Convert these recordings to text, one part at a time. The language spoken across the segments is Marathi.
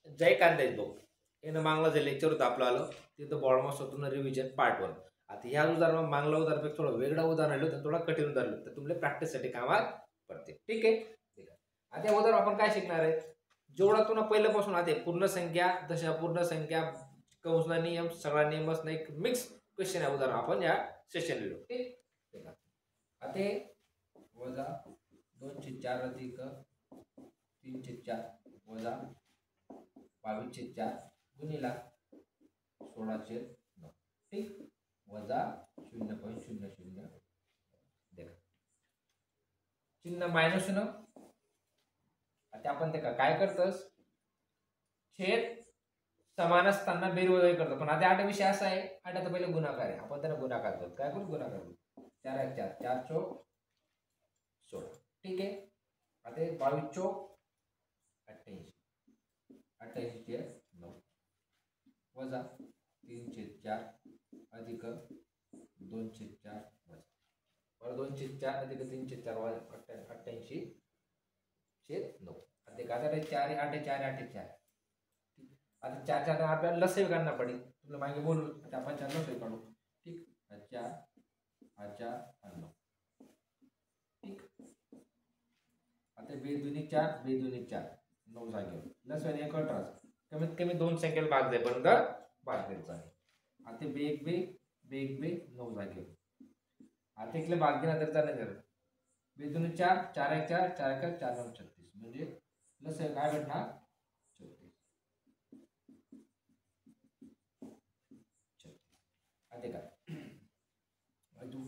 जय कांदेज भाऊ येणं मागलं जे लेक्चर होतं आपलं आलं तिथं बॉडमास होतं रिव्हिजन पार्ट 1. आता ह्या उदाहरण मागला उदाहरण थोडं वेगळं उदाहरण आलं तर थोडा कठीण उदाहरण तर तुमच्या प्रॅक्टिससाठी कामात पडते. ठीक आहे. आता या उदाहरण आपण काय शिकणार आहे, जेवढा तुला पहिल्यापासून आता पूर्ण संख्या दशा पूर्ण संख्या कंसना नियम सगळा नियम असणं एक मिक्स क्वेश्चन आहे उदाहरण आपण या सेशन लिहिलो. ठीक. आता वजा 2/4 अधिक 3/4 वजा 22/4 गुणिला 16/9. ठीक. वजा 0.00 देखा चिन्ह मायनस न आता आपण ते काय करतोस छेद समान असताना बेरवजाई करतो. पण आता आठ विषय असा आहे, आठ पहिले गुणाकार आहे, आपण त्याला गुणाकार करतो. काय करू गुणाकार करू. 4 4 4 चौक 16. ठीक आहे. आता 22 चौक 88 88 9 वजा 3/4 अधिक 2/4 वजा 2/4 अधिक 3/4 88/9. अधिक आता 4 8 4 8 4. आता 4 4 आपल्याला लसई काढणं पडेल. तुला मागे बोलू आपण 4 लसई काढू. ठीक. 4 4 9. ठीक. आता 2 2 4 2 2 4 9 जागेवर लसई 1 18 कमीत कमी 2 संख्येला भाग जाईपर्यंत भाग द्यायचा आहे. आता 2 1 2 1 2 9 जागेवर आता इकडे भाग देणार तर चालेल. 2 2 4 4 1 4 4 1 4 9 36 म्हणजे लसई काय भेटणार 36. आता काय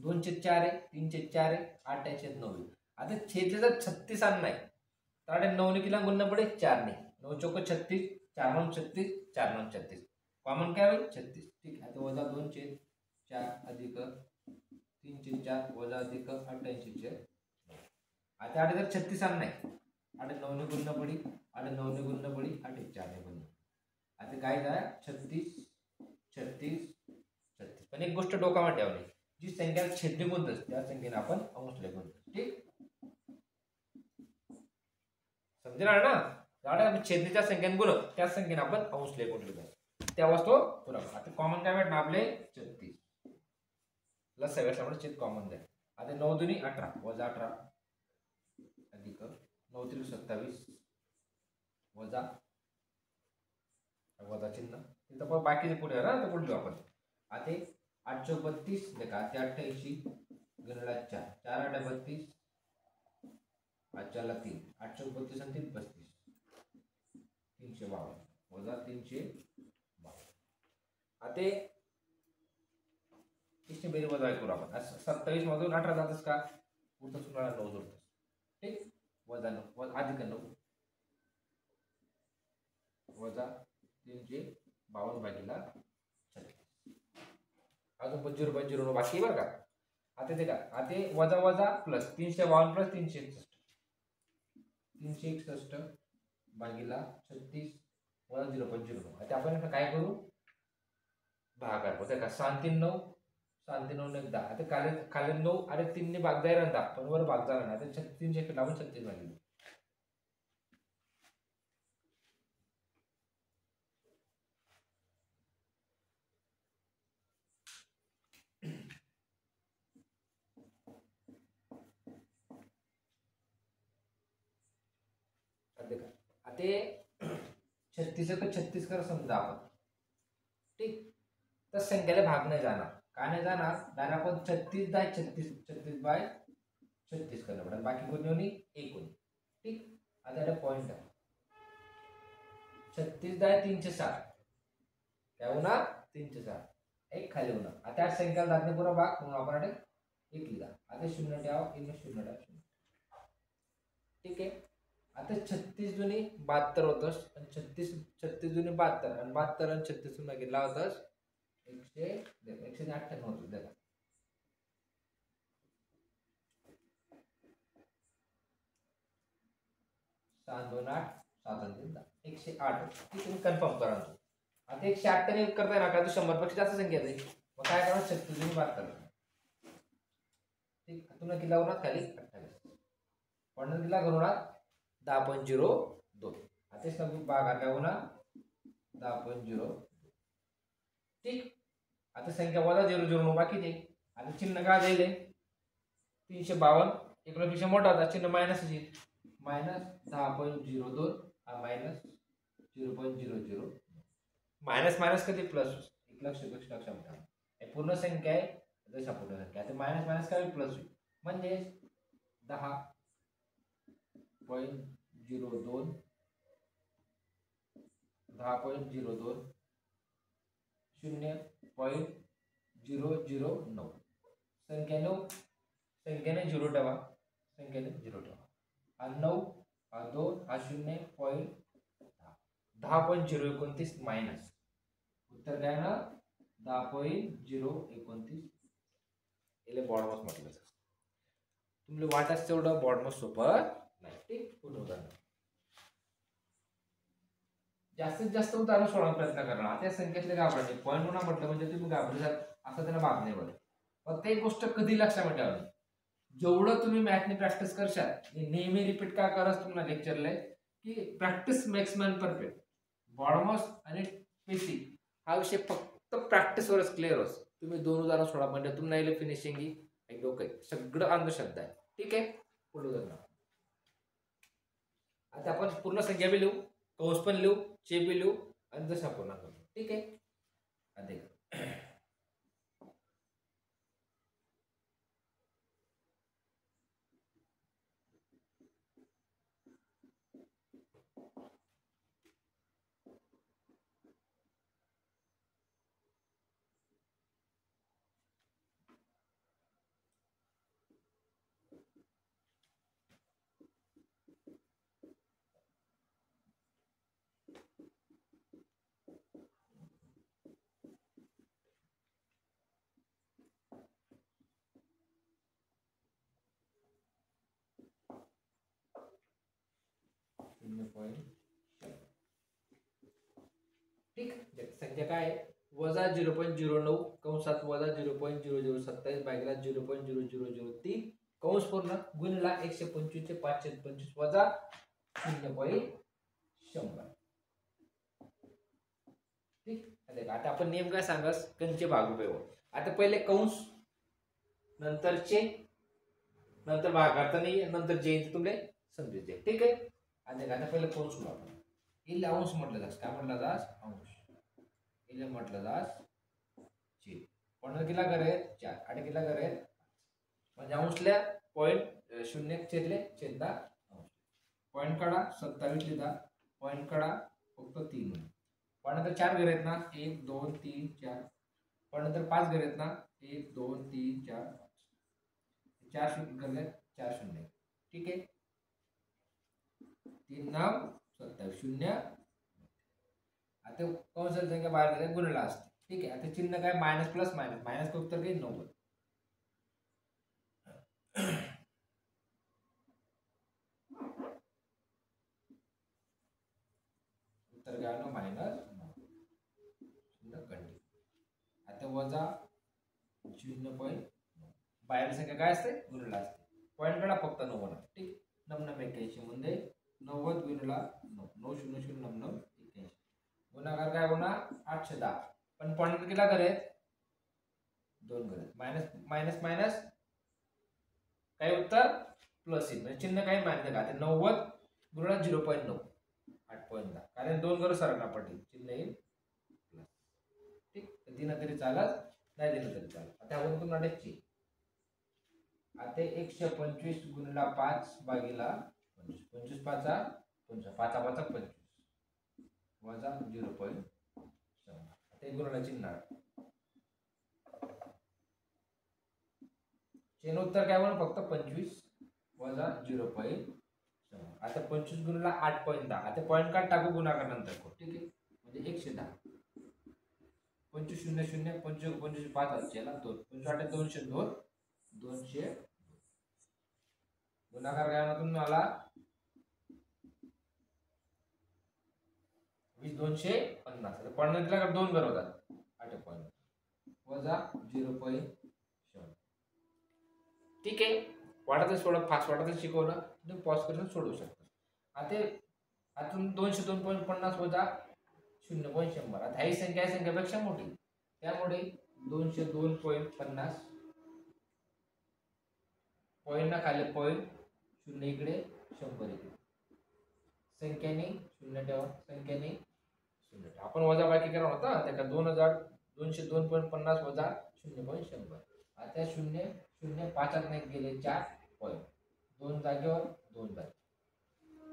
2/4 आहे 3/4 आहे 8/9. आता छेदले जर 36 आण नाही तर 9 ने किला गुणना पडे 4 ने 9 चौक 36 4 9 36 4 9 36 कॉमन काय होईल 36. ठीक. आता वजा 2/4 अधिक 3/4 वजा अधिक 88/9. आता 8 जर 36 आण नाही 8 9 ने गुणना पडी 8 9 ने गुणना पडी 8 4 ने गुणना. आता काय झालं 36 36 36. पण एक गोष्ट डोकामध्ये ठेवली, जी संख्या छेदने गुणतोस त्या संख्येने आपण अंशले गुणतो. ठीक. समजणार ना. आपण छेदनेच्या संख्येने गुणत त्या संख्येने आपण अंशले गुणले तेव्हाच तो पुरा. आता कॉमन काय भेटणार आपले 36 प्लस सगळ्यासाठी छेद कॉमन जाईल. आता 9 2 18 वजा 18 अधिक 9 3 27 वजा वजा चिन्ह तिथं पण बाकीचे पुढे ना तर पुढे आपण. आता 8 32 देखा 88 गुणिले 4 4 8 32 4 3 8 32 आणि 3 35 352 वजा 352. आता इसने बेरीज वजा करू आपण. 27 मधून 18 जातस का उरतं सुनाला 9 जोडतस. ठीक. वजा 9 अधिक 9 वजा 352 भागीला 36. अजून 0.0 बाकी बरं का. आता ते का आता वजा वजा प्लस 352 प्लस 361 361 भागीला 36 वजा 0.0. आता आपण काय करू भागाकार होते का 7 3 9 7 3 9 10. आता खाली 9 आणि 3 ने भाग जाईल ना पण वर भाग झाला ना आता 3 लावून 36 भागीला. आता 36 का 36 कर समजा आपण. ठीक. तर संख्येला भाग नाही जाणार. का नाही जाणार कारण आपण 36 बाय 36 36 बाय 36 करणार पडेल. बाकी कोणी होणी 1 होणी. ठीक. आता पॉइंट आहे 36 बाय 360 काय होणार 360 एक खाली होणार. आता 8 संख्याला जाते पुरा भाग म्हणून आपण 1 लिहा. आता 0 ठेवा 0 ठेवा. ठीक आहे. आता 36 जुनी 72 होतस आणि 36 जुनी 72 आणि 72 आणि 36 जुना गेला होतस 198 होत त्याला. सात 2 8 7 3 108. ठीक. तुम्ही कन्फर्म करा. आता 108 ने करताय ना का तो 100 पेक्षा जास्त संख्या आहे मग काय करणार 36 जुनी 72. ठीक. तुम्ही किल्ला होणार खाली 28 पण किल्ला करूणार 10.02. आता इसका भागाकार काय होणार 10.0. ठीक. आता संख्या वजा 0,0 बाकी ते आता चिन्ह काय दिले 352 1 मोठा होता चिन्ह मायनस येईल -10.02 हा मायनस 0.00 मायनस मायनस कधी प्लस एक लक्षात ठेवा पूर्ण संख्या आहे जशा पूर्ण संख्या आता मायनस मायनस काय प्लस होईल म्हणजे 10.02 10.02 0.009 संख्याने 0 ठेवा हा 9 हा 2 हा 0.10.029 मायनस उत्तर काय ना 10.029 याला बॉडमॉस म्हटलं जातं तुम्हाला वाटत तेवढं बॉडमॉस सोपं नाही ठीक पुढे उदाहरण जास्तीत जास्त उदाहरण सोडवण्याचा प्रयत्न करणार त्या संख्येतले घाबरणे पॉईंट म्हणून म्हटलं म्हणजे तुम्ही घाबरलात असं त्याला भाग नाही पडत फक्त एक गोष्ट कधी लक्षात ठेवावी जेवढं तुम्ही मॅथने प्रॅक्टिस करशाल नेहमी रिपीट का कराच तुम्हाला लेक्चरला की practice makes man perfect BODMAS आणि बेसिक हा विषय फक्त प्रॅक्टिसवरच क्लिअर होतो तुम्ही 2 उदाहरण सोडा म्हणजे तुम्हाला फिनिशिंग ही डोकं सगळं अंधश्रद्धा आहे ठीक आहे पुढे उदाहरण आता आपण पूर्ण संख्या बी लिहू कंस पण लिहू चे बी लिहू आणि दशा पूर्ण करू ठीक आहे अधिक 0.7 ठीक संख्या काय वजा 0.09 कंसात वजा 0.0027 भागिले 0.0003 कंस पूर्ण गुणिले 125 चे 525 वजा 0.100 ठीक आता आपण नेम काय सांगस कंचे भागरूपे आता पहिले कंस नंतरचे नंतर भागाकार नाही नंतर जे तुम्हाला समजेल ठीक आहे आता पहिले कंस लो आपण इले अंश म्हटलं जास काय म्हटलं जास अंश इले म्हटलं जास छेद पण किला करे 4 आणि किला करे म्हणजे अंशल्या पॉइंट 0 छेदले छेददा अंश पॉइंट काढा 27 लिहा पॉइंट काढा फक्त 3 पण नंतर 4 घर आहेत ना 1 2 3 4 पण नंतर 5 घर आहेत ना 1 2 3 4 4 शून्य करले 4 शून्य ठीक आहे 3 नाव 27 शून्य आता कंसाची संख्या बाहेर गेल्या गुणला असते ठीक आहे आता चिन्ह काय मायनस प्लस मायनस मायनस का उत्तर काय 90 उत्तर काय ना मायनस 9 आता वजा 0.9 बाहेर संख्या काय असते गुणला असते पॉइंट कडा फक्त 90 ठीक 9981 म्हणजे 90 गुणला 9 0 0 99 81 गुणाकार काय होणार 810 पण पॉइंट किती करे 2 करे मायनस मायनस मायनस काय उत्तर प्लस येईल म्हणजे चिन्ह काय मानते का 90 गुणिले 0.9 8.10 कारण 2 करू सरकना पडली चिन्ह येईल प्लस ठीक दिना तरी चालत नाही दिलं तरी चालत आता आपण तुम्हाला डेची आता 125 गुणिले 5 भागिले 25 5 5 25 वजा 0.7 आता गुणिले चिन्ह चिन्ह उत्तर काय म्हणून फक्त 25 वजा 0.7 आता 25 गुणिले 8.10 आता पॉइंट काढ टाकू गुणाकार नंतर ठीक आहे म्हणजे 110 25 0 0 25 25 5 याला 2 25 202 200 गुणाकार काय होणार तुम्हाला 250 आता पॉइंट दिला का 2 कर होतात 8 पॉइंट वजा 0.7 ठीक आहे वाटत सोडा फास्ट वाटत शिकवलं तुम्ही पॉज करून सोडवू शकता आता आतून 202.50 वजा 0.100. आता ही संख्या या संख्येपेक्षा मोठी, त्यामुळे 202.50 पॉईंट ना खाली पॉईंट, 0 इकडे 100 इकडे, संख्याने 0 ठेवा, संख्याने 0 ठेवा. आपण वजाबाकी करा होता त्या 202.50 वजा 0.100. आता 0 0 5 नाही गेले 4 पॉईंट, 2 जागेवर 2 जागे,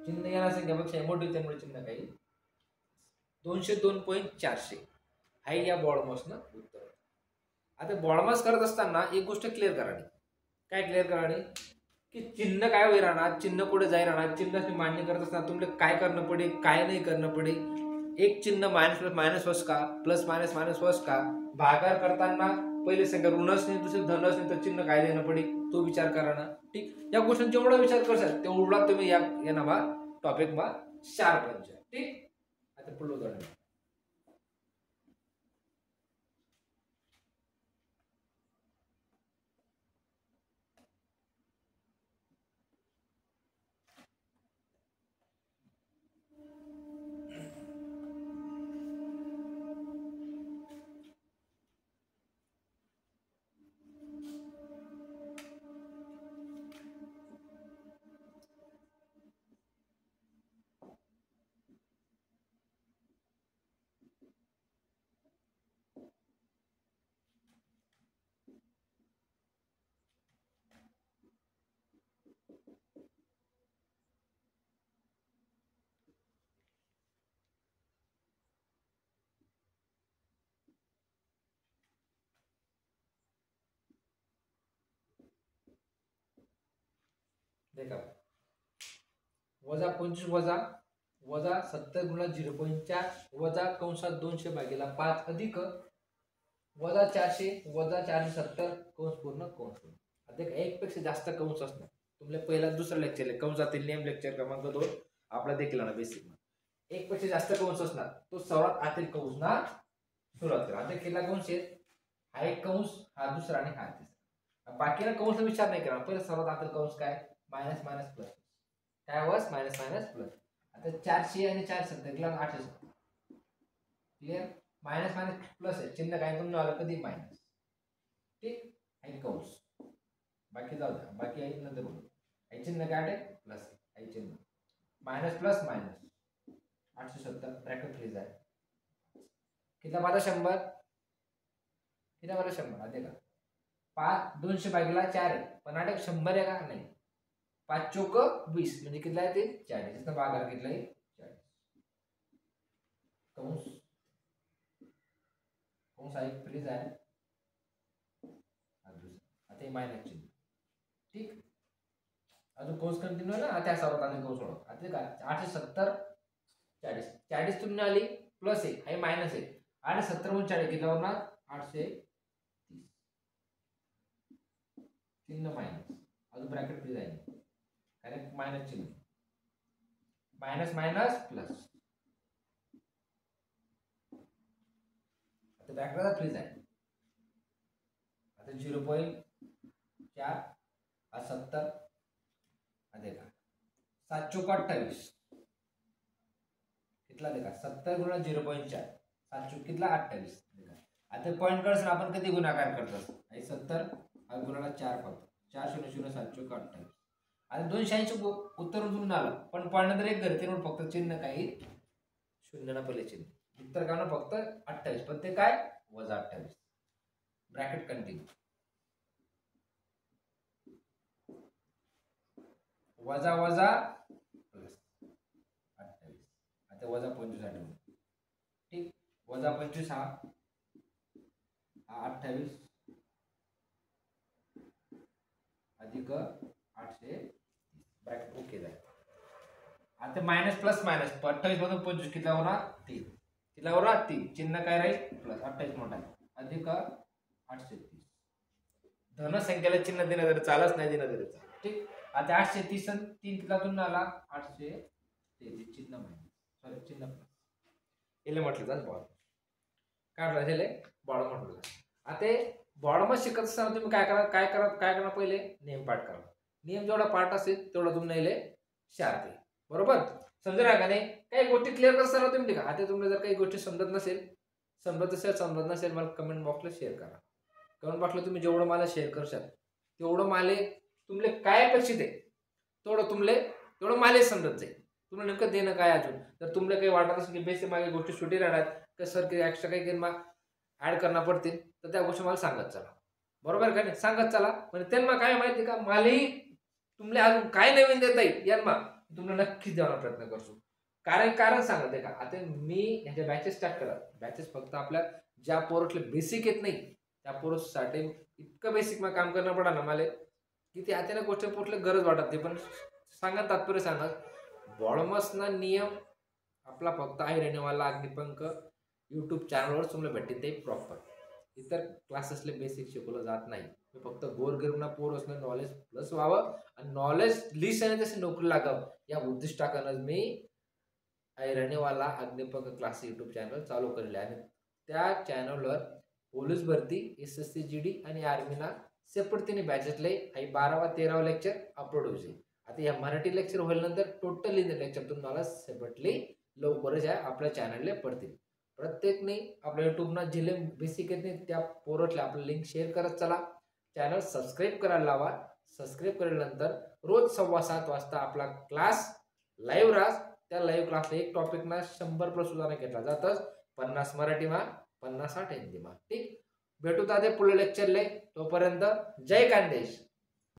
चिन्ह या संख्यापेक्षा मोठी, त्यामुळे चिन्ह काही 202.400 आहे या बॉडमॉसनं उत्तर. आता बॉडमॉस करत असताना एक गोष्ट क्लिअर करावी. काय क्लिअर करावी की चिन्ह काय होई राहणार, चिन्ह पुढे जाई राहणार, चिन्ह मान्य करत असताना तुम्हाला काय करणं पडेल, काय नाही करणं पडेल. एक चिन्ह मायनस प्लस मायनस वस का, प्लस मायनस मायनस वस का, भागाकार करताना पहिले संख्या ऋणच नाही दुसरी धनच नाही तर चिन्ह काय देणं पडेल तो विचार करा ना. ठीक, या गोष्टींचा जेवढा विचार करसाल तेवढा तुम्ही या ना टॉपिक मा शार्प बनचा. ठीक, आता पुढलं उदाहरण देखा. वजा 25 वजा 70 गुणा 0.4 वजा कंसात 200 भागीला 5 अधिक वजा 400 वजा 470 कंस पूर्ण कंस पूर्ण. आता एक पेक्षा जास्त कंस असणार. तुम्हाला पहिला दुसरा लेक्चर आहे कंसातील नियम लेक्चर क्रमांक 2 आपला देखील ना बेसिक. एक पेक्षा जास्त कंस असणार तो सर्वात आतील कंस ना सुरुवात करा. आता केला कंस आहे, हा एक कंस, हा दुसरा आणि हा तिसरा. बाकीला कंस विचार नाही करा. पहिला सर्वात आतील कंस काय, मायनस मायनस प्लस, काय वस मायनस मायनस प्लस. आता 400 आणि 470 केला 800. क्लियर, मायनस मायनस प्लस आहे, चिन्ह काय तुम्ही आलं कधी मायनस. ठीक, आहे कंस, बाकी जाऊ द्या, बाकी आहे नंतर बोलू. आहे चिन्ह काय आहे प्लस, आहे चिन्ह मायनस प्लस मायनस 870 ब्रॅकेट फ्रीज आहे. कितना माझा 100, कितना माझा 100 आते का 5 200 भागीला 4 आहे पण 8 100 आहे का नाही. 5 चौक 20 म्हणजे कितना आहे ते 40. इसका भागाकार कितना आहे 40. कंस कंस आहे फ्रीज आहे, आता मायनस चिन्ह. ठीक, अजून कंस कंटिन्यू ना त्या सर्वात आधी कंस सोडव. आता का 870 40 40 तुम्ही आली प्लस आहे, आहे मायनस आहे. 870 म्हणून 40 किती होणार 830. चिन्ह मायनस, अजून ब्रॅकेट फ्रीज आहे कारण मायनस चिन्ह, मायनस मायनस प्लस. आता ब्रॅकेटला फ्रीज आहे. आता 0.4 70 देखा 7 चौक 28 कितना देखा 70 गुणा 0.4 7 चौक कितना 28 देखा. आता पॉइंट करताना आपण कधी गुणाकार करतो, 70 गुणाला 4 करतो, 4 0 0 7 चौक 28. आता 280 उत्तर उजून आलं पण पॉइंट नंतर एक घरते म्हणून फक्त चिन्ह काही शून्य ना पहिले चिन्ह, उत्तर का फक्त 28 पण ते काय वजा 28. ब्रॅकेट कंटिन्यू, वजा वजा प्लस 28. आता वजा 25 आठवून. ठीक, वजा 25 हा 28 अधिक 830 ब्रॅकेट ओके जाईल. आता मायनस प्लस मायनस 28 मधून 25 किती होणार 3, किती होणार 3. चिन्ह काय राहील प्लस 28 मोठा अधिक 830. धन संख्येला चिन्ह देणं जर चालच नाही देणं तरी चालेल. ठीक, आता 830 3 कितीतून आला 833 चिन्ह मायनस सॉरी चिन्ह प्लस याला म्हटलं जात बॉड काय म्हटलं बॉड म्हटलं. आता बॉडमध्ये शिकत असताना तुम्ही काय करा पहिले नेम पाठ करा. नियम जेवढा पाठ असेल तेवढा तुम्ही शार्प आहे. बरोबर समजा का नाही काही गोष्टी क्लिअर करताना तुम्ही ठीक आहे. आता तुम्हाला जर काही गोष्टी समजत नसेल मला कमेंट बॉक्सला शेअर करा. कमेंट बॉक्सला तुम्ही जेवढं मला शेअर करशाल तेवढं मला तुमले काय अपेक्षित आहे तेवढं मला समजत जाईल. तुम्हाला नेमकं देणं काय अजून. जर तुम्हाला काही वाटत असेल की बेसिक मागे गोष्टी सुटी राहणार तर सर काही एक्स्ट्रा काही ऍड करणं पडतील तर त्या गोष्टी मला सांगत चला. बरोबर का नाही, सांगत चला. म्हणजे त्यांना काय माहिती का, मलाही तुम्हाला अजून काय नवीन देता येईल यांना तुम्हाला नक्कीच देण्याचा प्रयत्न करतो. कारण सांगते का, आता मी ह्याच्या बॅचेस स्टार्ट करा. बॅचेस फक्त आपल्या ज्या पोरटले बेसिक येत नाही त्या पोरसाठी इतकं बेसिक मग काम करणं पडा ना मला की ते आता गोष्ट पोटले गरज वाटत नाही. पण सांगा तात्पर्य सांगा, बॉडमसना नियम आपला फक्त ऐरणीवाला अग्निपंख यूट्यूब चॅनलवर तुम्हाला भेटते ते प्रॉपर. इतर क्लासेसले बेसिक शिकवलं जात नाही. फक्त गोरगरीबना पोर असणं नॉलेज प्लस व्हावं आणि नॉलेज लिस्ट आणि तशी नोकरी लागावं या उद्दिष्टाकडून मी ऐरणीवाला अग्निपंख क्लास यूट्यूब चॅनल चालू केलेले आहे. त्या चॅनलवर पोलीस भरती, SSC GD आणि आर्मीना सेपरेटने बॅचेसले 12वा 13वा लेक्चर अपलोड होईल. आता या मराठी लेक्चर होईनंतर टोटली लेक्चर तुम्हाला सेपरेटली लवकरच आपल्या चॅनलला पडतील. प्रत्येकने आपल्या यूट्यूबना जिल्हे बेसिक येत नाही त्या पोरटला आपलं लिंक शेअर करत चला. चॅनल सबस्क्राईब करायला लावा. सबस्क्राईब केल्यानंतर रोज 7:15 वाजता आपला क्लास लाईव्ह राहा. त्या लाईव्ह क्लासला एक टॉपिकना 100+ उदाहरण घेतला जातच. 50 मराठीमा 50-60 हिंदीमा. ठीक, भेटू दादे पुढे लेक्चरले. तोपर्यंत जय खानदेश.